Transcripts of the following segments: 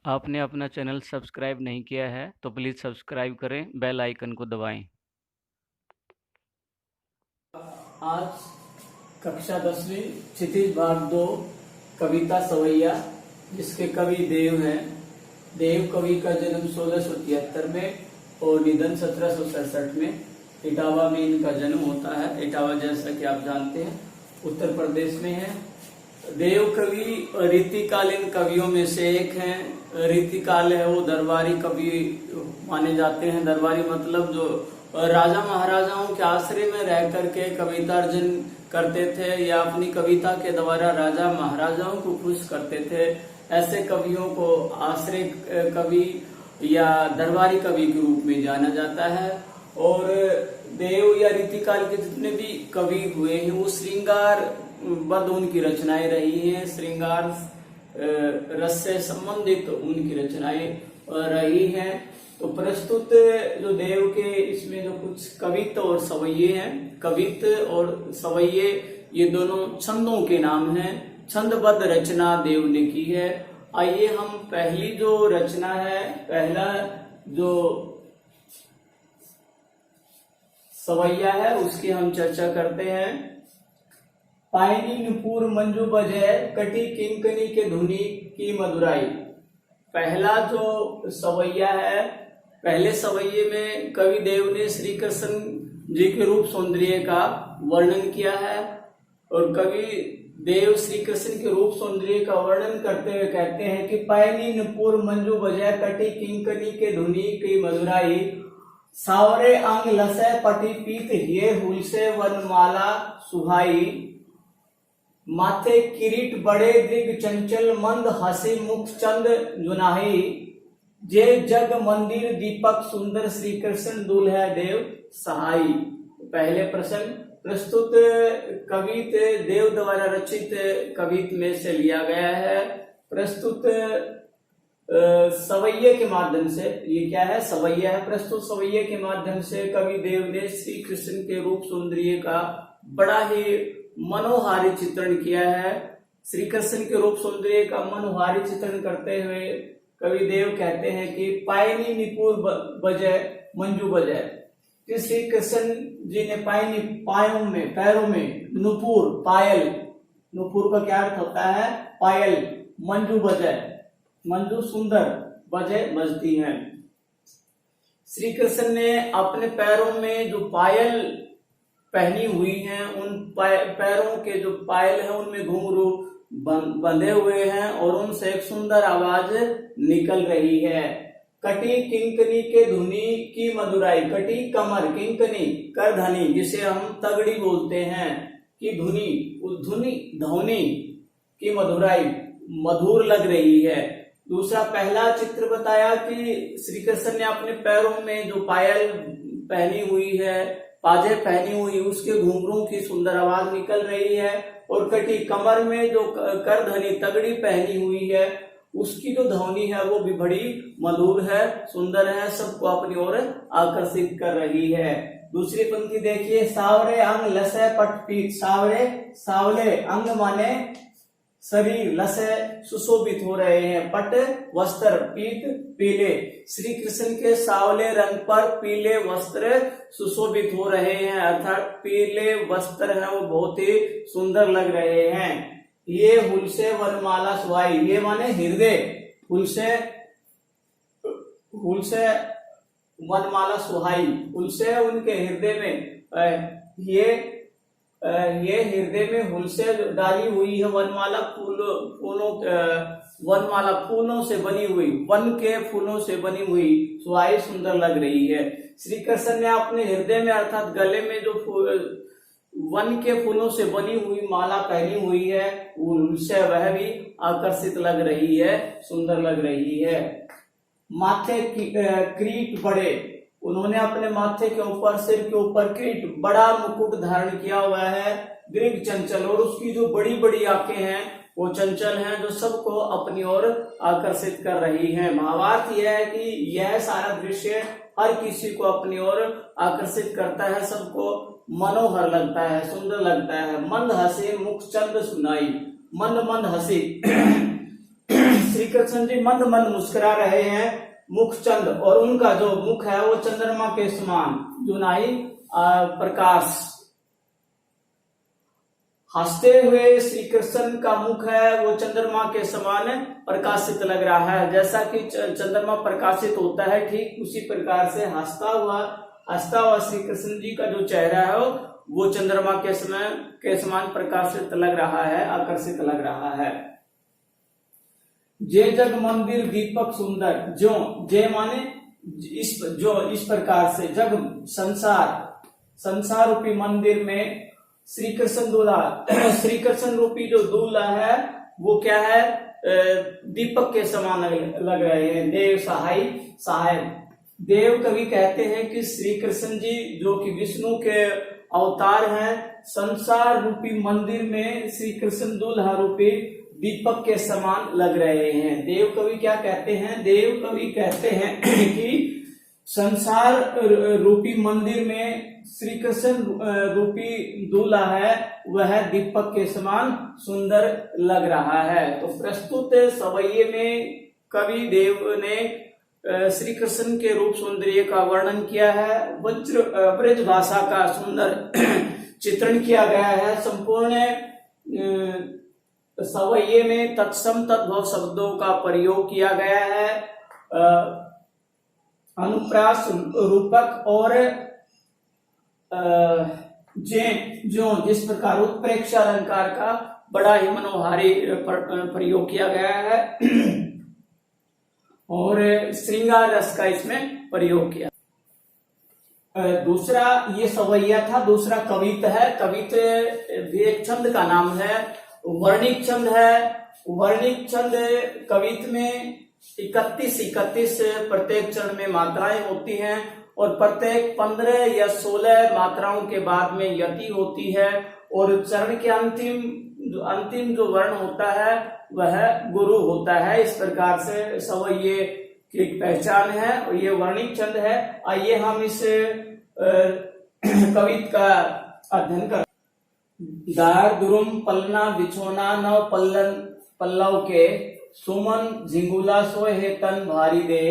आपने अपना channel subscribe नहीं किया है तो प्लीज़ सब्सक्राइब करें, बेल आइकन को दबाएं। आज कक्षा 10वीं क्षितिज भाग 2 कविता सवैया, जिसके कवि देव हैं। देव कवि का जन्म 1673 में और निधन 1767 में। इटावा में इनका जन्म होता है। इटावा, जैसा कि आप जानते हैं, उत्तर प्रदेश में है। देव कवि रीतिकालीन कवियों में से एक हैं। रीतिकाल है वो दरबारी कवि माने जाते हैं। दरबारी मतलब जो राजा महाराजाओं के आश्रय में रह करके कविता अर्जन करते थे या अपनी कविता के द्वारा राजा महाराजाओं को खुश करते थे, ऐसे कवियों को आश्रय कवि या दरबारी कवि के रूप में जाना जाता है। और देव या रीतिकाल के जितने भी कवि हुए हैं वो श्रृंगार बद्ध उनकी रचनाएं रही हैं। श्रृंगार रस से संबंधित उनकी रचनाएं रही हैं। तो प्रस्तुत जो देव के इसमें जो कुछ कवित्त और सवैये हैं, कवित्त और सवैये ये दोनों छंदों के नाम हैं। छंदबद्ध रचना देव ने की है। आइए हम पहली जो रचना है, पहला जो सवैया है उसकी हम चर्चा करते हैं। पायनी नुपुर मंजू बजे कटी किंकनी के धुनी की मधुराई। पहला जो सवैया है, पहले सवैये में कवि देव ने श्री कृष्ण जी के रूप सौंदर्य का वर्णन किया है। और कवि देव श्री कृष्ण के रूप सौंदर्य का वर्णन करते हुए कहते हैं कि पायनी नुपुर मंजू बजे कटी किंकनी के धुनी की मधुराई, सावरे अंग लसै पटी पीत ये हुल से वनमाला सुहाई, माथे किरीट बड़े दिग चंचल मंद हसी मुख चंद जुनाही, जे जग मंदिर दीपक सुंदर श्री कृष्ण दुल्हा देव सहाई। पहले प्रश्न प्रस्तुत कवित देव द्वारा रचित कवित में से लिया गया है। प्रस्तुत सवैये के माध्यम से, ये क्या है, सवैया है। प्रस्तुत सवैये के माध्यम से कवि देव ने श्री कृष्ण के रूप सौंदर्य का बड़ा ही मनोहारी चित्रण किया है। श्री कृष्ण के रूप सौंदर्य का मनोहारी चित्रण करते हुए कवि देव कहते हैं कि पायनी निपुर बजय मंजू बजय। श्री कृष्ण जी ने पायनी पायों में, पैरों में, नुपुर पायल, नुपुर का क्या अर्थ होता है, पायल, मंजू बजय, मंजू सुंदर, बजय बजती हैं। श्री कृष्ण ने अपने पैरों में जो पायल पहनी हुई हैं, उन पैरों के जो पायल हैं उनमें घुंघरू बंधे हुए हैं और उनसे एक सुंदर आवाज निकल रही है। कटी किंकनी के धुनी की मधुराई। कटी कमर, किंकनी करधनी, जिसे हम तगड़ी बोलते हैं, की धुनी, उस धुनी ध्वनि की मधुराई मधुर लग रही है। दूसरा, पहला चित्र बताया कि श्री कृष्ण ने अपने पैरों में जो पायल पहनी हुई है, पाजे पहनी हुई, उसके घुंघरू की सुंदर आवाज निकल रही है। और कटी कमर में जो करधनी तगड़ी पहनी हुई है, उसकी जो ध्वनि है वो भी बड़ी मधुर है, सुंदर है, सबको अपनी ओर आकर्षित कर रही है। दूसरी पंक्ति देखिए, सावरे अंग लसै पट पीत। सावरे, सावले, अंग माने शरीर, लसै सुशोभित हो रहे हैं, पट वस्त्र, पीत पीले। श्री कृष्ण के सावले रंग पर पीले वस्त्र सुशोभित हो रहे हैं, अर्थात पीले वस्त्र हैं वो बहुत ही सुंदर लग रहे हैं। ये हुल से वनमाला सुहाई, ये माने हृदय, हुल से वनमाला सुहाई, हुल से उनके हृदय में, ये हृदय में हुल से डाली हुई है वनमाला, वनमाला फूलों से बनी हुई, वन के फूलों से बनी हुई सुहाई सुंदर लग रही है। श्री कृष्ण ने अपने हृदय में अर्थात गले में जो वन के फूलों से बनी हुई माला पहनी हुई है, उनसे वह भी आकर्षित लग रही है, सुंदर लग रही है। माथे किरीट बड़े, उन्होंने अपने माथे के ऊपर, सिर के ऊपर किरीट, बड़ा मुकुट धारण किया हुआ है। दृग चंचल, और उसकी जो बड़ी बड़ी आंखें हैं वो चंचल हैं, जो सबको अपनी ओर आकर्षित कर रही हैं। भावार्थ यह है कि यह सारा दृश्य हर किसी को अपनी ओर आकर्षित करता है, सबको मनोहर लगता है, सुंदर लगता है। मंद हंसी मुख चंद सुनाई, मंद मंद हंसी श्री कृष्ण जी मंद मंद मुस्कुरा रहे हैं, मुख चंद, और उनका जो मुख है वो चंद्रमा के समान जुनाई प्रकाश। हंसते हुए श्री कृष्ण का मुख है वो चंद्रमा के समान प्रकाशित लग रहा है। जैसा कि चंद्रमा प्रकाशित होता है, ठीक उसी प्रकार से हंसता हुआ श्री कृष्ण जी का जो चेहरा है वो चंद्रमा के समान प्रकाशित लग रहा है, आकर्षित लग रहा है। जे जग मंदिर दीपक सुंदर, जो जे माने इस प्रकार से, जग संसार रूपी मंदिर में श्री कृष्ण दूल्हा श्री कृष्ण रूपी जो दूल्हा है वो क्या है, दीपक के समान लग रहे हैं। देव सहायक देव कवि कहते हैं कि श्री कृष्ण जी जो कि विष्णु के अवतार हैं, संसार रूपी मंदिर में श्री कृष्ण दूल्हा रूपी दीपक के समान लग रहे हैं। देव कवि क्या कहते हैं, देव कवि कहते हैं कि संसार रूपी मंदिर में श्री कृष्ण रूपी दूल्हा है वह दीपक के समान सुंदर लग रहा है। तो प्रस्तुत सवैये में कवि देव ने श्री कृष्ण के रूप सौंदर्य का वर्णन किया है। ब्रज भाषा का सुंदर चित्रण किया गया है। संपूर्ण सवैये में तत्सम तद्भव शब्दों का प्रयोग किया गया है। अनुप्रास, रूपक और जिस प्रकार उत्प्रेक्ष अलंकार का बड़ा ही मनोहारी प्रयोग किया गया है और श्रृंगार रस का इसमें प्रयोग किया। दूसरा ये सवैया था, दूसरा कवित है। कवित भी एक छंद का नाम है, वर्णिक छंद है। वर्णिक छंद कवित में 31 प्रत्येक चरण में मात्राएं होती हैं और प्रत्येक 15 या 16 मात्राओं के बाद में यति होती है और चरण के अंतिम जो वर्ण होता है वह गुरु होता है। इस प्रकार से सवैये की एक पहचान है और ये वर्णिक छंद है। आइए हम इस कवित का अध्ययन करें। दार दुरुम पलना बिछोना नव पल्लव के, सुमन झिंगुला सोए हे तन भारी दे,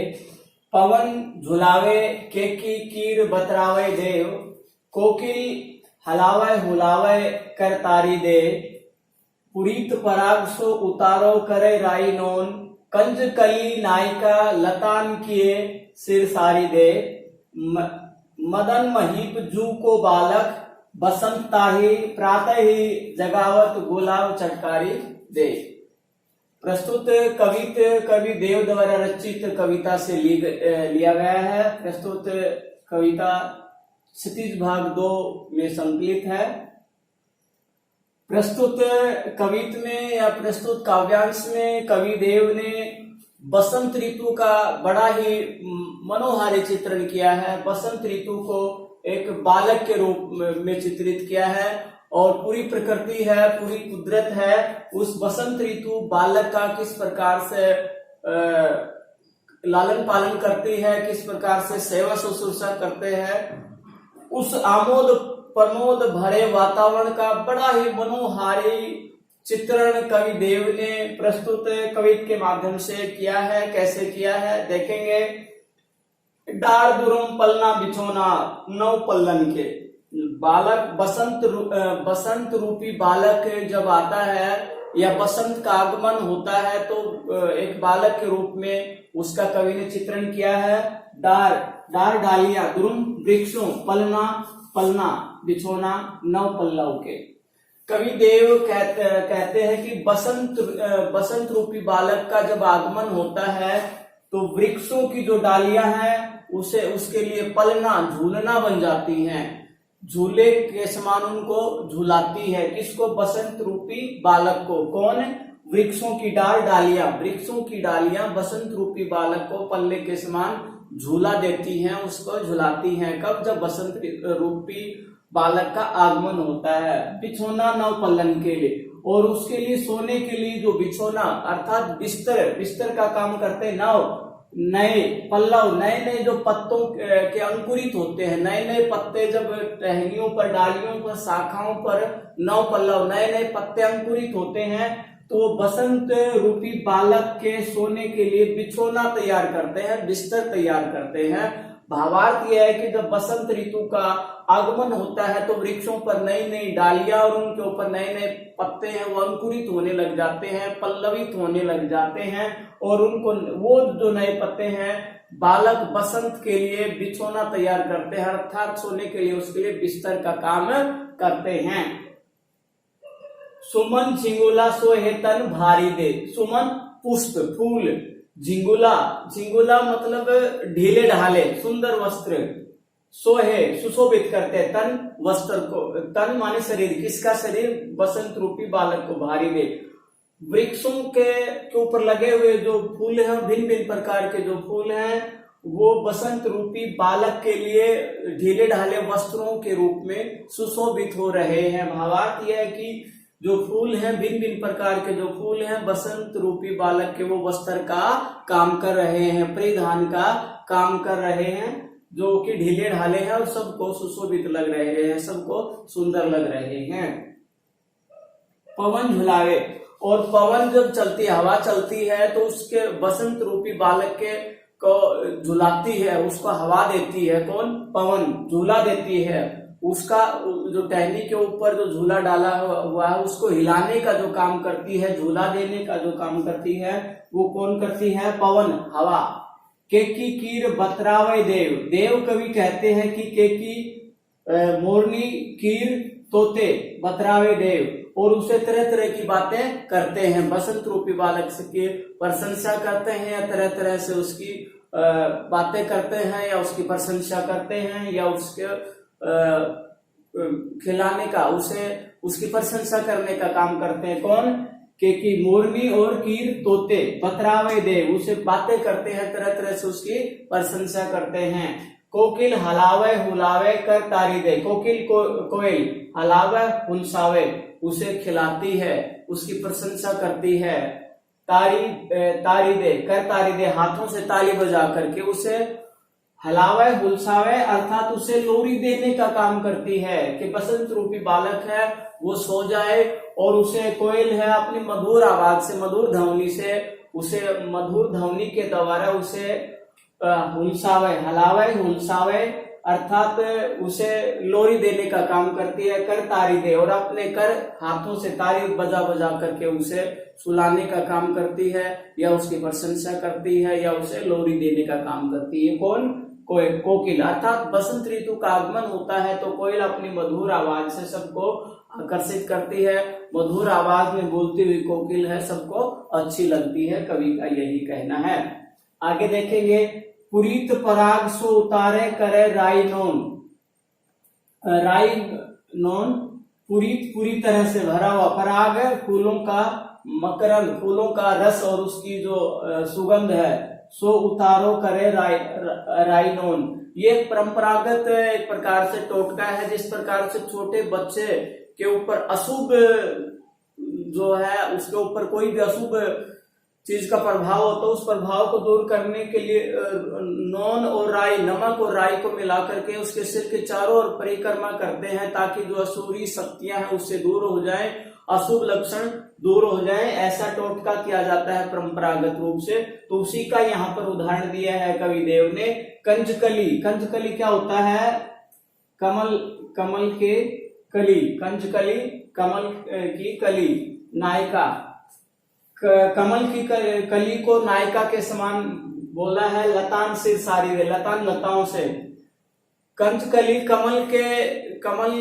पवन झुलावे के की कीर बतरावे देव, कोकिल हलावे हुलावे कर तारी दे, पुरीत पराग सो उतारो करे राई नोन, कंज कली नायिका लतान किए सिर सारी दे, मदन महीप जू को बालक, बसंत ताही प्रातः ही जगावत गुलाब चटकारी दे। प्रस्तुत कवि देव द्वारा रचित कविता से लिया गया है। प्रस्तुत कविता क्षितिज भाग 2 में संकलित है। प्रस्तुत कवित में या प्रस्तुत काव्यांश में कवि देव ने बसंत ऋतु का बड़ा ही मनोहारी चित्रण किया है। बसंत ऋतु को एक बालक के रूप में चित्रित किया है और पूरी प्रकृति है, पूरी कुदरत है। उस बसंत ऋतु बालक का किस प्रकार से लालन पालन करती है, किस प्रकार से सेवा शुश्रूषा करते हैं, उस आमोद प्रमोद भरे वातावरण का बड़ा ही मनोहारी चित्रण कवि देव ने प्रस्तुत कविता के माध्यम से किया है। कैसे किया है देखेंगे। डार दुरुम पलना बिछोना नौ पल्लन के, बालक बसंत रूपी बालक जब आता है या बसंत का आगमन होता है तो एक बालक के रूप में उसका कवि ने चित्रण किया है। डार डालिया, दुरुम वृक्षों, पलना बिछोना नौ पल्लव के। कवि देव कहते हैं कि बसंत रूपी बालक का जब आगमन होता है तो वृक्षों की जो डालियां हैं उसके लिए पलना, झूलना बन जाती हैं, झूले के समान उनको झुलाती है। किसको? बसंत रूपी बालक को। कौन? वृक्षों की डालियां बसंत रूपी बालक को पल्ले के समान झूला देती हैं, उसको झुलाती हैं। कब? जब बसंत रूपी बालक का आगमन होता है। बिछोना नौ पल्लन के लिए, और उसके लिए सोने के लिए जो बिछोना अर्थात बिस्तर का काम करते हैं। नौ नए पल्लव, नए जो पत्तों के अंकुरित होते हैं, नए पत्ते जब टहनियों पर, डालियों पर, शाखाओं पर नौ पल्लव, नए पत्ते अंकुरित होते हैं तो वो बसंत रूपी बालक के सोने के लिए बिछोना तैयार करते हैं, बिस्तर तैयार करते हैं। भावार्थ यह है कि जब बसंत ऋतु का आगमन होता है तो वृक्षों पर नई नई डालियां और उनके ऊपर नए नए पत्ते हैं वो अंकुरित होने लग जाते हैं, पल्लवित होने लग जाते हैं, और उनको वो जो नए पत्ते हैं बालक बसंत के लिए बिछोना तैयार करते हैं, अर्थात सोने के लिए उसके लिए बिस्तर का काम करते हैं। सुमन झिंगुला सोहे तन भारी दे। सुमन पुष्प फूल, झिंगुला झिंगुला मतलब ढीले ढाले सुंदर वस्त्र, सोहे सुशोभित करते हैं, तन वस्त्र को, तन माने शरीर, किसका शरीर, बसंत रूपी बालक को भारी दे। वृक्षों के ऊपर लगे हुए जो फूल हैं, भिन्न भिन्न प्रकार के जो फूल हैं वो बसंत रूपी बालक के लिए ढीले ढाले वस्त्रों के रूप में सुशोभित हो रहे हैं। भावार्थ यह है कि जो फूल हैं, भिन्न भिन्न प्रकार के जो फूल हैं बसंत रूपी बालक के वो वस्त्र का काम कर रहे हैं, परिधान का काम कर रहे हैं, जो कि ढीले ढाले हैं और सबको सुशोभित लग रहे हैं, सबको सुंदर लग रहे हैं। पवन झुलावे, और पवन जब चलती हवा चलती है तो उसके बसंत रूपी बालक के को झुलाती है, उसको हवा देती है, कौन, पवन झूला देती है, उसका जो टहनी के ऊपर जो झूला डाला हुआ है उसको हिलाने का जो काम करती है, झूला देने का जो काम करती है वो कौन करती है, पवन, हवा। केकी कीर बतरावे देव, देव कवि कहते हैं कि केकी मोरनी, कीर तोते, बतरावे देव, और उसे तरह तरह की बातें करते हैं, बसंत रूपी बालक की प्रशंसा करते हैं या तरह तरह से उसकी बातें करते हैं या उसकी प्रशंसा करते हैं या उसके खिलाने का, उसे उसकी प्रशंसा करने का काम करते हैं, कौन, कि मोरनी और कीर तोते, बतरावे दे, उसे बातें करते हैं, तरह तरह से उसकी प्रशंसा करते हैं। कोकिल हलावे हुलावे कर तारी दे, कोकिल कोयल हलावे हुलसावे, उसे खिलाती है, उसकी प्रशंसा करती है। तारी दे, कर तारी दे, हाथों से ताली बजा करके उसे हलावे हुलसावे अर्थात उसे लोरी देने का काम करती है कि बसंत रूपी बालक है वो सो जाए, और उसे कोयल है अपनी मधुर आवाज से, मधुर ध्वनि से, उसे मधुर ध्वनि के द्वारा उसे हुलसावे, हलावे हुलसावे अर्थात उसे लोरी देने का काम करती है। कर तारी दे, और अपने कर हाथों से ताली बजा बजा करके उसे सुलाने का काम करती है या उसकी प्रशंसा करती है या उसे लोरी देने का काम करती है, कौन, कोकिल। अर्थात बसंत ऋतु का आगमन होता है तो कोयल अपनी मधुर आवाज से सबको आकर्षित करती है, मधुर आवाज में बोलती हुई कोकिल है, सबको अच्छी लगती है, कवि का यही कहना है। आगे देखेंगे, पुरीत पराग सो उतारे करे राई नोन, राई नोन पुरीत पूरी तरह से भरा हुआ, पराग है फूलों का मकरंद, फूलों का रस और उसकी जो सुगंध है, सो उतारो करे राई नोन। ये एक परंपरागत एक प्रकार से टोटका है, जिस प्रकार से छोटे बच्चे के ऊपर अशुभ जो है उसके ऊपर कोई भी अशुभ चीज का प्रभाव हो तो उस प्रभाव को दूर करने के लिए नॉन और राई, नमक और राई को मिला करके उसके सिर के चारों ओर परिक्रमा करते हैं ताकि जो असुरी शक्तियां हैं उससे दूर हो जाएं, अशुभ लक्षण दूर हो जाएं। ऐसा टोटका किया जाता है परंपरागत रूप से। तो उसी का यहाँ पर उदाहरण दिया है कवि देव ने। कंजकली, कंजकली क्या होता है, कमल, कमल के कली, कंजकली कमल की कली, नायिका, कमल की कली को नायिका के समान बोला है। लतान सिर सारी रे, लतान लताओं से, कंजकली कमल के, कमल,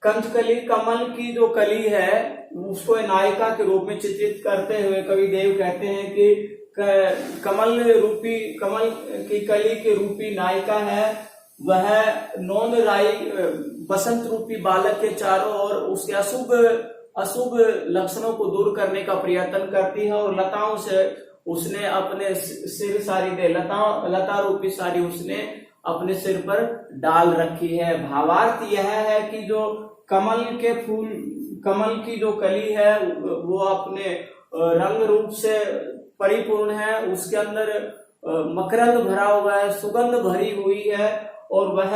कंजकली कमल की जो कली है उसको नायिका के रूप में चित्रित करते हुए कवि देव कहते हैं कि कमल रूपी, कमल की कली के रूपी नायिका है वह नौन राई बसंत रूपी बालक के चारों ओर उसके अशुभ लक्षणों को दूर करने का प्रयत्न करती है और लताओं से उसने अपने सिर सारी दे, लता रूपी सारी उसने अपने सिर पर डाल रखी है। भावार्थ यह है कि जो कमल के फूल, कमल की जो कली है वो अपने रंग रूप से परिपूर्ण है, उसके अंदर मकरंद भरा हुआ है, सुगंध भरी हुई है और वह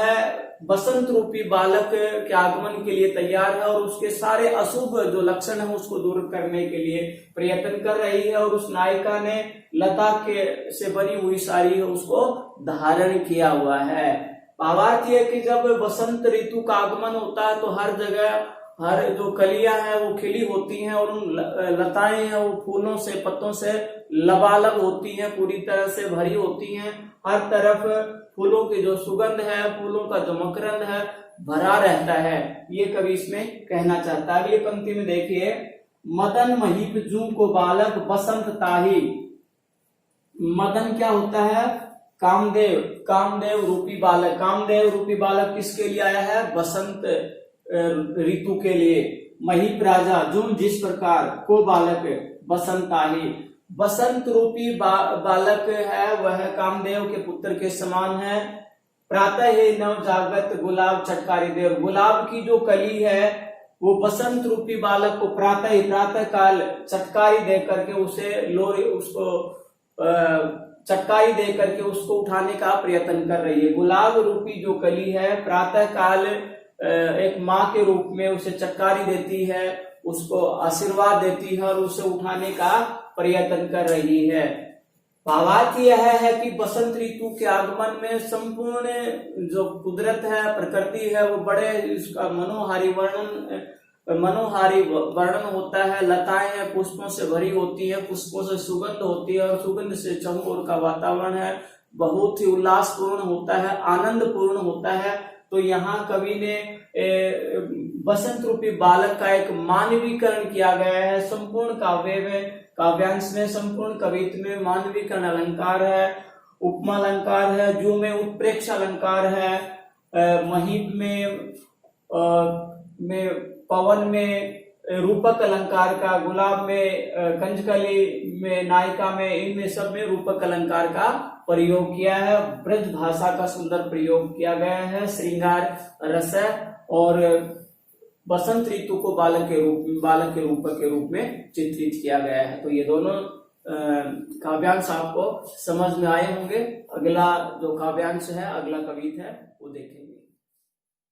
बसंत रूपी बालक के आगमन के लिए तैयार है और उसके सारे अशुभ जो लक्षण है उसको दूर करने के लिए प्रयत्न कर रही है। और उस नायिका ने लता के से बनी हुई साड़ी उसको धारण किया हुआ है। भावार्थ है कि जब बसंत ऋतु का आगमन होता है तो हर जगह हर जो कलियां हैं वो खिली होती हैं और उन लताएं हैं वो फूलों से पत्तों से लबालब होती हैं, पूरी तरह से भरी होती हैं। हर तरफ फूलों की जो सुगंध है, फूलों का जो मकरंद है भरा रहता है, ये कवि इसमें कहना चाहता है। अगली पंक्ति में देखिए, मदन महीप जू को बालक बसंत ताही। मदन क्या होता है? कामदेव, कामदेव रूपी बालक। कामदेव रूपी बालक किसके लिए आया है? बसंत ऋतु के लिए। महीप राजा जून जिस प्रकार को बालक बसंत आही। बसंत रूपी बालक है वह कामदेव के पुत्र के समान है। प्रातः ही नव जागत गुलाब चटकारी देव। गुलाब की जो कली है वो बसंत रूपी बालक को प्रातः काल चटकारी दे करके उसे चटकारी दे करके उसको उठाने का प्रयत्न कर रही है। गुलाब रूपी जो कली है प्रातः काल एक माँ के रूप में उसे चटकारी देती है, उसको आशीर्वाद देती है और उसे उठाने का प्रयत्न कर रही है। भावार्थ यह है कि बसंत ऋतु के आगमन में संपूर्ण जो कुदरत है, प्रकृति है, वो बड़े इसका मनोहारी वर्णन होता है। लताएं हैं पुष्पों से भरी होती है, पुष्पों से सुगंध होती है और सुगंध से चहुओर का वातावरण है बहुत ही उल्लासपूर्ण होता है, आनंद पूर्ण होता है। तो यहाँ कवि ने बसंत रूपी बालक का एक मानवीकरण किया गया है। संपूर्ण काव्य में, काव्यांश में, संपूर्ण कवित्व में मानवीकरण अलंकार है, उपमा अलंकार है, जू में उत्प्रेक्ष अलंकार है, महीप में पवन में रूपक अलंकार का, गुलाब में, कंजकली में, नायिका में, इनमें सब में रूपक अलंकार का प्रयोग किया है। ब्रज भाषा का सुंदर प्रयोग किया गया है, श्रृंगार रस और बसंत ऋतु को बालक के रूपक के रूप में चित्रित किया गया है। तो ये दोनों काव्यांश आपको समझ में आए होंगे। अगला जो काव्यांश है, अगला कविता है